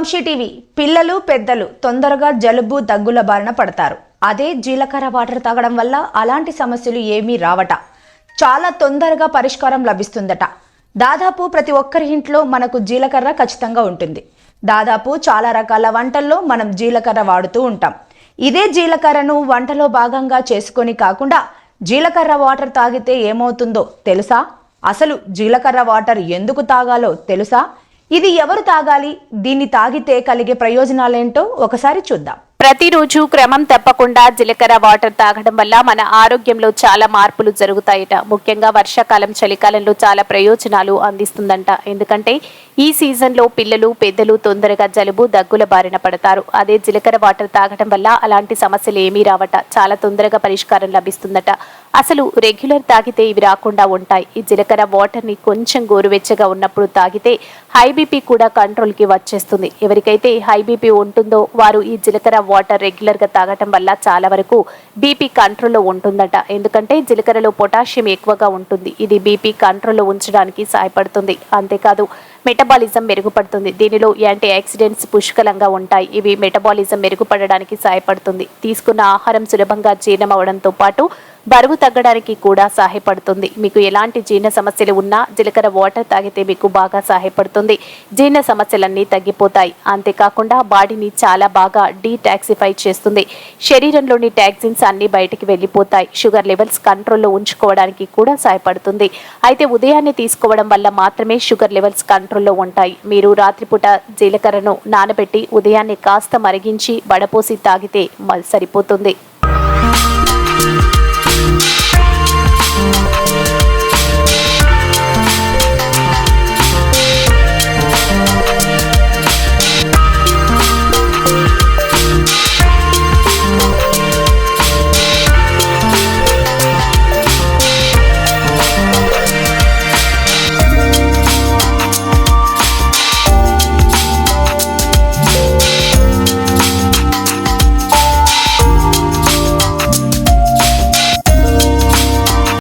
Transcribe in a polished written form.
Vamsi TV. పిల్లలు పెద్దలు తొందరగా జలుబు దగ్గుల బారిన పడతారు. అదే జీలకర్ర వాటర్ తాగడం వల్ల అలాంటి సమస్యలు ఏమీ రావట. చాలా తొందరగా పరిష్కారం లభిస్తుందట. దాదాపు ప్రతి ఒక్కరి ఇంట్లో మనకు జీలకర్ర ఖచ్చితంగా ఉంటుంది. దాదాపు చాలా రకాల వంటల్లో మనం జీలకర్ర వాడుతూ ఉంటాం. ఇదే జీలకర్రను వంటలో భాగంగా చేసుకొని కాకుండా జీలకర్ర వాటర్ తాగితే ఏమవుతుందో తెలుసా? అసలు జీలకర్ర వాటర్ ఎందుకు తాగాలో తెలుసా? ఇది ఎవరు తాగాలి? దీన్ని తాగితే కలిగే ప్రయోజనాలేంటో ఒకసారి చూద్దాం. ప్రతిరోజు క్రమం తప్పకుండా జీలకర్ర వాటర్ తాగడం వల్ల మన ఆరోగ్యంలో చాలా మార్పులు జరుగుతాయట. ముఖ్యంగా వర్షాకాలం, చలికాలంలో చాలా ప్రయోజనాలు అందిస్తుందంట. ఎందుకంటే ఈ సీజన్లో పిల్లలు పెద్దలు తొందరగా జలుబు దగ్గుల బారిన పడతారు. అదే జీలకర్ర వాటర్ తాగడం వల్ల అలాంటి సమస్యలు ఏమీ రావట. చాలా తొందరగా పరిష్కారం లభిస్తుందట. అసలు రెగ్యులర్ తాగితే ఇవి రాకుండా ఉంటాయి. ఈ జీలకర్ర వాటర్ని కొంచెం గోరువెచ్చగా ఉన్నప్పుడు తాగితే హై బీపీ కూడా కంట్రోల్కి వచ్చేస్తుంది. ఎవరికైతే హై బీపీ ఉంటుందో వారు ఈ జీలకర్ర వాటర్ రెగ్యులర్ గా తాగటం వల్ల చాలా వరకు బీపీ కంట్రోల్లో ఉంటుందట. ఎందుకంటే జీలకర్రలో పొటాషియం ఎక్కువగా ఉంటుంది. ఇది బీపీ కంట్రోల్లో ఉంచడానికి సహాయపడుతుంది. అంతేకాదు మెటబాలిజం మెరుగుపడుతుంది. దీనిలో యాంటీ ఆక్సిడెంట్స్ పుష్కలంగా ఉంటాయి. ఇవి మెటబాలిజం మెరుగుపడడానికి సహాయపడుతుంది. తీసుకున్న ఆహారం సులభంగా జీర్ణం అవడంతో పాటు బరువు తగ్గడానికి కూడా సహాయపడుతుంది. మీకు ఎలాంటి జీర్ణ సమస్యలు ఉన్నా జీలకర్ర వాటర్ తాగితే మీకు బాగా సహాయపడుతుంది. జీర్ణ సమస్యలన్నీ తగ్గిపోతాయి. అంతేకాకుండా బాడీని చాలా బాగా డీటాక్సిఫై చేస్తుంది. శరీరంలోని టాక్సిన్స్ అన్ని బయటికి వెళ్ళిపోతాయి. షుగర్ లెవెల్స్ కంట్రోల్లో ఉంచుకోవడానికి కూడా సహాయపడుతుంది. అయితే ఉదయాన్నే తీసుకోవడం వల్ల మాత్రమే షుగర్ లెవెల్స్ కంట్రోల్లో ఉంటాయి. మీరు రాత్రిపూట జీలకర్రను నానబెట్టి ఉదయాన్నే కాస్త మరిగించి వడపోసి తాగితే సరిపోతుంది.